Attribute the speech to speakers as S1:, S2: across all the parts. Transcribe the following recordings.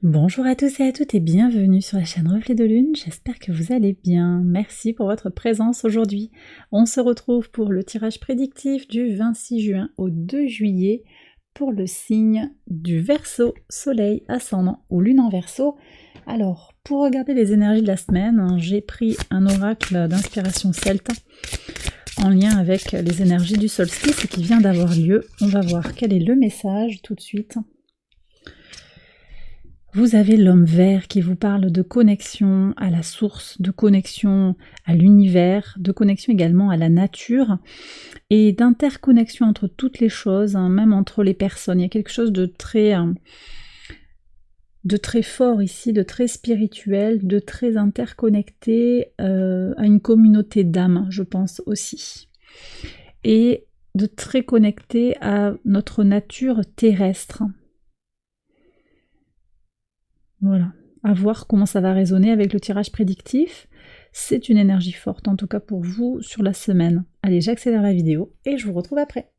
S1: Bonjour à tous et à toutes et bienvenue sur la chaîne Reflet de Lune, j'espère que vous allez bien. Merci pour votre présence aujourd'hui. On se retrouve pour le tirage prédictif du 26 juin au 2 juillet pour le signe du Verseau, Soleil, Ascendant ou Lune en Verseau. Alors, pour regarder les énergies de la semaine, j'ai pris un oracle d'inspiration celte en lien avec les énergies du solstice qui vient d'avoir lieu. On va voir quel est le message tout de suite. Vous avez l'homme vert qui vous parle de connexion à la source, de connexion à l'univers, de connexion également à la nature et d'interconnexion entre toutes les choses, même entre les personnes. Il y a quelque chose de très fort ici, de très spirituel, de très interconnecté à une communauté d'âmes, je pense aussi. Et de très connecté à notre nature terrestre. Voilà, à voir comment ça va résonner avec le tirage prédictif. C'est une énergie forte, en tout cas pour vous, sur la semaine. Allez, j'accélère la vidéo et je vous retrouve après.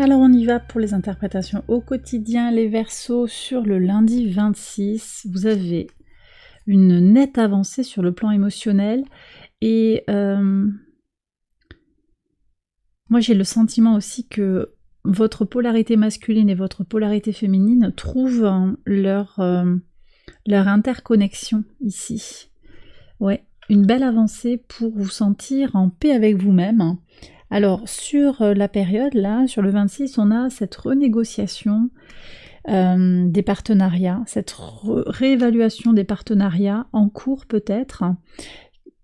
S1: Alors on y va pour les interprétations au quotidien, les Verseaux sur le lundi 26. Vous avez une nette avancée sur le plan émotionnel et moi j'ai le sentiment aussi que votre polarité masculine et votre polarité féminine trouvent leur interconnexion ici. Ouais, une belle avancée pour vous sentir en paix avec vous-même. Alors, sur la période, là, sur le 26, on a cette renégociation des partenariats, cette réévaluation des partenariats en cours peut-être.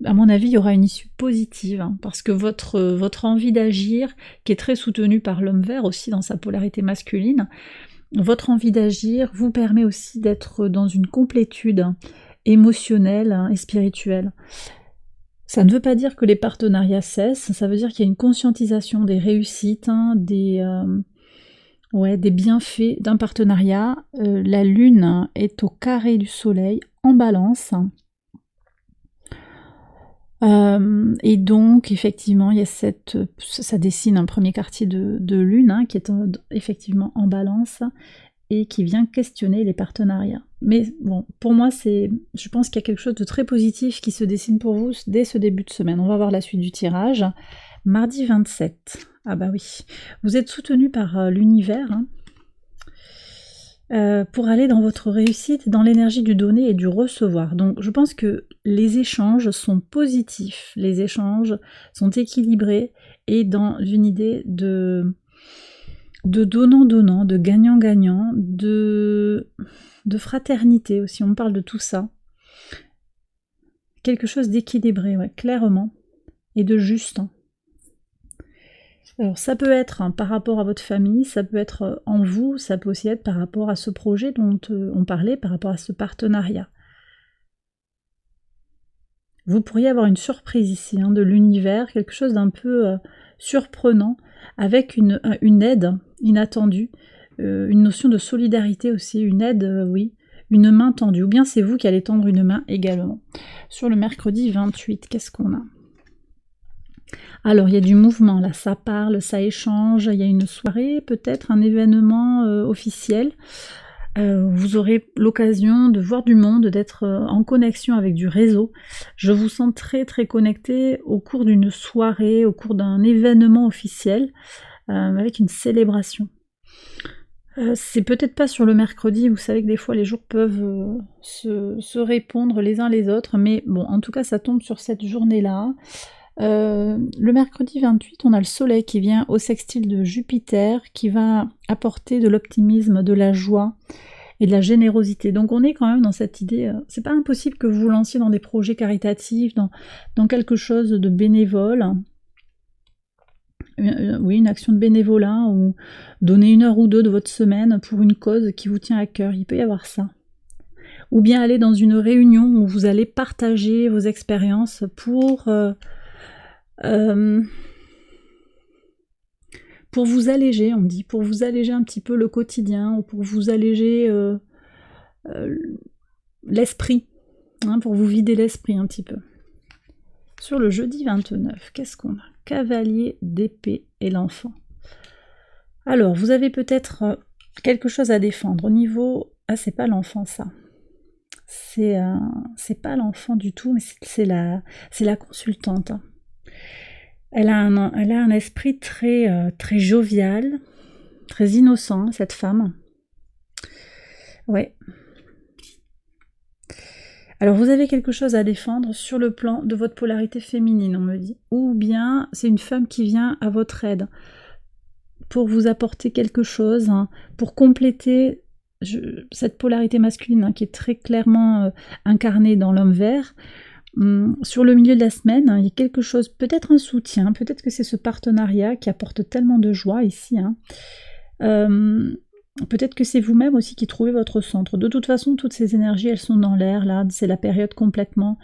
S1: À mon avis, il y aura une issue positive, parce que votre envie d'agir, qui est très soutenue par l'homme vert aussi dans sa polarité masculine, votre envie d'agir vous permet aussi d'être dans une complétude émotionnelle et spirituelle. Ça ne veut pas dire que les partenariats cessent, ça veut dire qu'il y a une conscientisation des réussites, des bienfaits d'un partenariat. La lune est au carré du soleil en balance. Et donc, effectivement, il y a ça dessine un premier quartier de lune qui est effectivement en balance et qui vient questionner les partenariats. Mais bon, pour moi, je pense qu'il y a quelque chose de très positif qui se dessine pour vous dès ce début de semaine. On va voir la suite du tirage. Mardi 27. Ah bah oui. Vous êtes soutenu par l'univers pour aller dans votre réussite, dans l'énergie du donner et du recevoir. Donc je pense que les échanges sont positifs, les échanges sont équilibrés et dans une idée de donnant-donnant, de gagnant-gagnant, de fraternité aussi, on parle de tout ça. Quelque chose d'équilibré, ouais, clairement, et de juste. Alors ça peut être par rapport à votre famille, ça peut être en vous, ça peut aussi être par rapport à ce projet dont on parlait, par rapport à ce partenariat. Vous pourriez avoir une surprise ici, de l'univers, quelque chose d'un peu surprenant, avec une aide inattendue, une notion de solidarité aussi, une aide, oui, une main tendue, ou bien c'est vous qui allez tendre une main également. Sur le mercredi 28, qu'est-ce qu'on a ? Alors, il y a du mouvement, là, ça parle, ça échange, il y a une soirée, peut-être un événement officiel. Vous aurez l'occasion de voir du monde, d'être en connexion avec du réseau. Je vous sens très très connecté au cours d'une soirée, au cours d'un événement officiel, avec une célébration. C'est peut-être pas sur le mercredi, vous savez que des fois les jours peuvent se répondre les uns les autres, mais bon, en tout cas ça tombe sur cette journée-là. Le mercredi 28, on a le soleil qui vient au sextile de Jupiter, qui va apporter de l'optimisme, de la joie et de la générosité. Donc on est quand même dans cette idée, c'est pas impossible que vous vous lanciez dans des projets caritatifs, dans quelque chose de bénévole. Oui, une action de bénévolat, ou donner 1 heure ou 2 de votre semaine pour une cause qui vous tient à cœur, il peut y avoir ça. ou bien aller dans une réunion où vous allez partager vos expériences pour vous alléger, on dit, pour vous alléger un petit peu le quotidien, ou pour vous alléger l'esprit, hein, pour vous vider l'esprit un petit peu. Sur le jeudi 29, qu'est-ce qu'on a? Cavalier d'épée et l'enfant. Alors, vous avez peut-être quelque chose à défendre au niveau... Ah, c'est pas l'enfant, ça. C'est pas l'enfant du tout, mais c'est la consultante. Elle a un esprit très, très jovial, très innocent, cette femme. Ouais. Alors, vous avez quelque chose à défendre sur le plan de votre polarité féminine, on me dit. Ou bien, c'est une femme qui vient à votre aide pour vous apporter quelque chose, hein, pour compléter cette polarité masculine, hein, qui est très clairement incarnée dans l'homme vert. Sur le milieu de la semaine, hein, il y a quelque chose, peut-être un soutien, peut-être que c'est ce partenariat qui apporte tellement de joie ici, hein. Peut-être que c'est vous-même aussi qui trouvez votre centre. De toute façon, toutes ces énergies, elles sont dans l'air, là. C'est la période complètement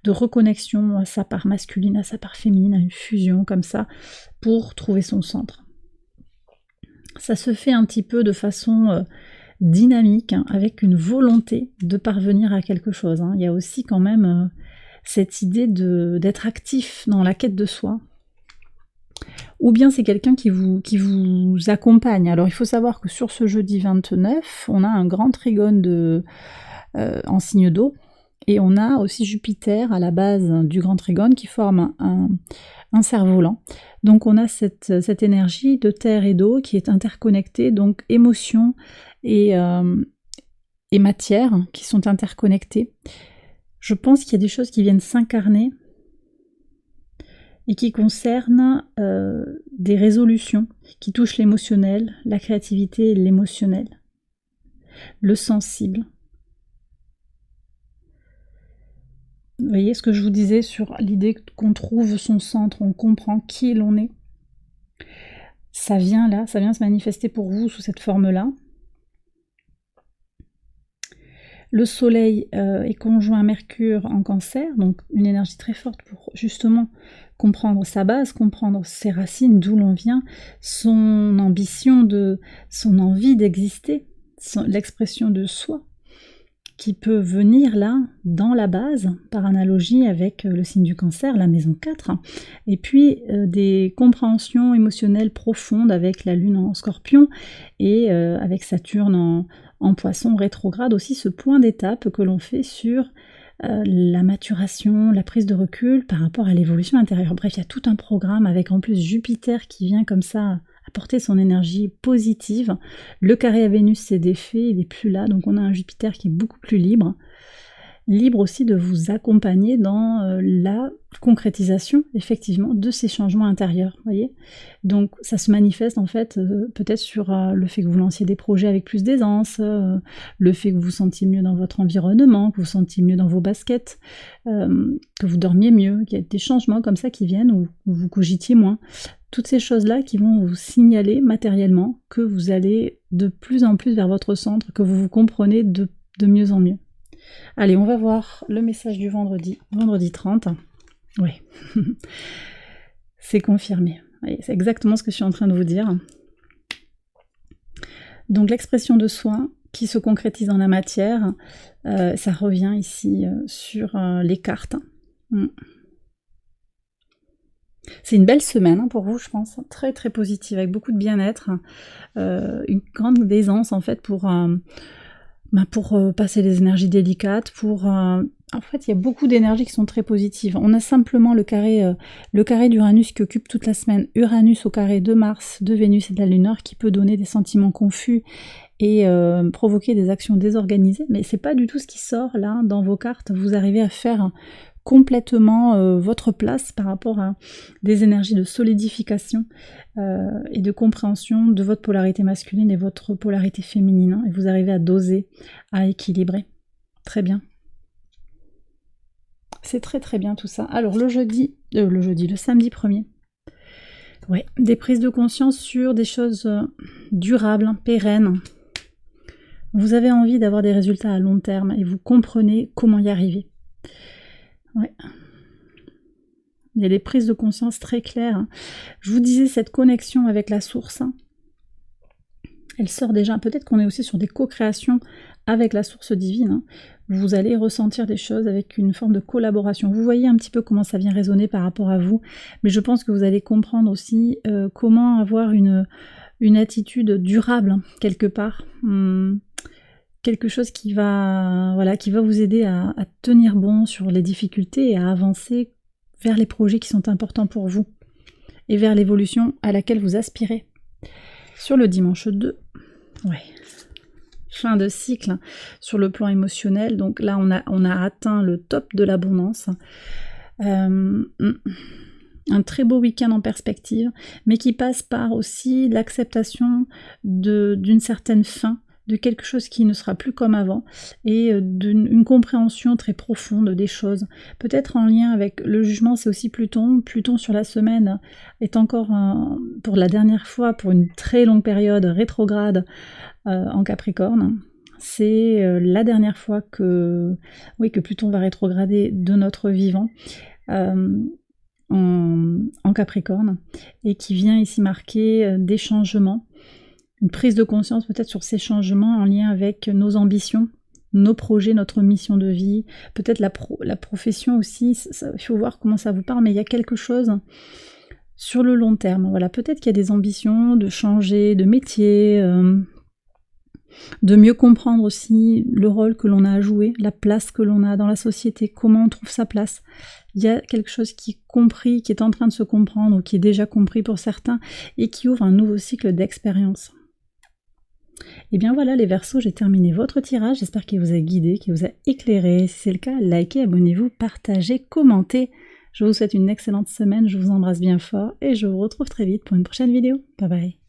S1: de reconnexion à sa part masculine, à sa part féminine, à une fusion comme ça, pour trouver son centre. Ça se fait un petit peu de façon dynamique, hein, avec une volonté de parvenir à quelque chose, hein. Il y a aussi quand même cette idée d'être actif dans la quête de soi. Ou bien c'est quelqu'un qui vous accompagne. Alors il faut savoir que sur ce jeudi 29, on a un grand trigone en signe d'eau, et on a aussi Jupiter à la base du grand trigone qui forme un cerf-volant. Donc on a cette énergie de terre et d'eau qui est interconnectée, donc émotion et matière qui sont interconnectées. Je pense qu'il y a des choses qui viennent s'incarner et qui concernent des résolutions qui touchent l'émotionnel, la créativité et l'émotionnel, le sensible. Vous voyez ce que je vous disais sur l'idée qu'on trouve son centre, on comprend qui l'on est. Ça vient là, ça vient se manifester pour vous sous cette forme-là. Le soleil est conjoint à Mercure en Cancer, donc une énergie très forte pour justement comprendre sa base, comprendre ses racines, d'où l'on vient, son ambition, son envie d'exister, l'expression de soi, qui peut venir là, dans la base, par analogie avec le signe du Cancer, la maison 4, et puis des compréhensions émotionnelles profondes avec la Lune en Scorpion, et avec Saturne en Poisson rétrograde, aussi ce point d'étape que l'on fait sur la maturation, la prise de recul par rapport à l'évolution intérieure. Bref, il y a tout un programme avec en plus Jupiter qui vient comme ça apporter son énergie positive. Le carré à Vénus s'est défait, il n'est plus là, donc on a un Jupiter qui est beaucoup plus libre. Libre aussi de vous accompagner dans la concrétisation, effectivement, de ces changements intérieurs, voyez. Donc ça se manifeste en fait peut-être sur le fait que vous lanciez des projets avec plus d'aisance, le fait que vous vous sentiez mieux dans votre environnement, que vous vous sentiez mieux dans vos baskets, que vous dormiez mieux, qu'il y a des changements comme ça qui viennent, où vous cogitiez moins. Toutes ces choses-là qui vont vous signaler matériellement que vous allez de plus en plus vers votre centre, que vous vous comprenez de mieux en mieux. Allez, on va voir le message du vendredi 30. Oui, c'est confirmé. Oui, c'est exactement ce que je suis en train de vous dire. Donc l'expression de soi qui se concrétise dans la matière, ça revient ici sur les cartes. C'est une belle semaine pour vous, je pense, très très positive, avec beaucoup de bien-être, une grande aisance en fait pour passer les énergies délicates, en fait, il y a beaucoup d'énergies qui sont très positives. On a simplement le carré d'Uranus qui occupe toute la semaine. Uranus au carré de Mars, de Vénus et de la Lune nord qui peut donner des sentiments confus et provoquer des actions désorganisées. Mais c'est pas du tout ce qui sort là dans vos cartes. Vous arrivez à faire complètement votre place par rapport à des énergies de solidification et de compréhension de votre polarité masculine et votre polarité féminine, hein, et vous arrivez à doser, à équilibrer. Très bien. C'est très très bien tout ça. Alors le samedi 1er, ouais, des prises de conscience sur des choses durables, pérennes. Vous avez envie d'avoir des résultats à long terme et vous comprenez comment y arriver. Ouais. Il y a des prises de conscience très claires, hein. Je vous disais, cette connexion avec la source, hein, elle sort déjà. Peut-être qu'on est aussi sur des co-créations avec la source divine, hein. Vous allez ressentir des choses avec une forme de collaboration. Vous voyez un petit peu comment ça vient résonner par rapport à vous, mais je pense que vous allez comprendre aussi comment avoir une attitude durable, hein, quelque part. Quelque chose qui va, voilà, qui va vous aider à tenir bon sur les difficultés et à avancer vers les projets qui sont importants pour vous et vers l'évolution à laquelle vous aspirez. Sur le dimanche 2, ouais, fin de cycle sur le plan émotionnel. Donc là, on a atteint le top de l'abondance. Un très beau week-end en perspective, mais qui passe par aussi l'acceptation d'une certaine fin, de quelque chose qui ne sera plus comme avant, et d'une compréhension très profonde des choses. Peut-être en lien avec le jugement, c'est aussi Pluton. Pluton sur la semaine est encore, pour la dernière fois, pour une très longue période, rétrograde en Capricorne. C'est la dernière fois que Pluton va rétrograder de notre vivant. En Capricorne, et qui vient ici marquer des changements, une prise de conscience peut-être sur ces changements en lien avec nos ambitions, nos projets, notre mission de vie, peut-être la profession aussi. Il faut voir comment ça vous parle, mais il y a quelque chose sur le long terme. Voilà, peut-être qu'il y a des ambitions de changer de métier, de mieux comprendre aussi le rôle que l'on a à jouer, la place que l'on a dans la société, comment on trouve sa place. Il y a quelque chose qui est compris, qui est en train de se comprendre, ou qui est déjà compris pour certains, et qui ouvre un nouveau cycle d'expérience. Et bien voilà les Verseaux, j'ai terminé votre tirage, j'espère qu'il vous a guidé, qu'il vous a éclairé. Si c'est le cas, likez, abonnez-vous, partagez, commentez. Je vous souhaite une excellente semaine, je vous embrasse bien fort, et je vous retrouve très vite pour une prochaine vidéo. Bye bye.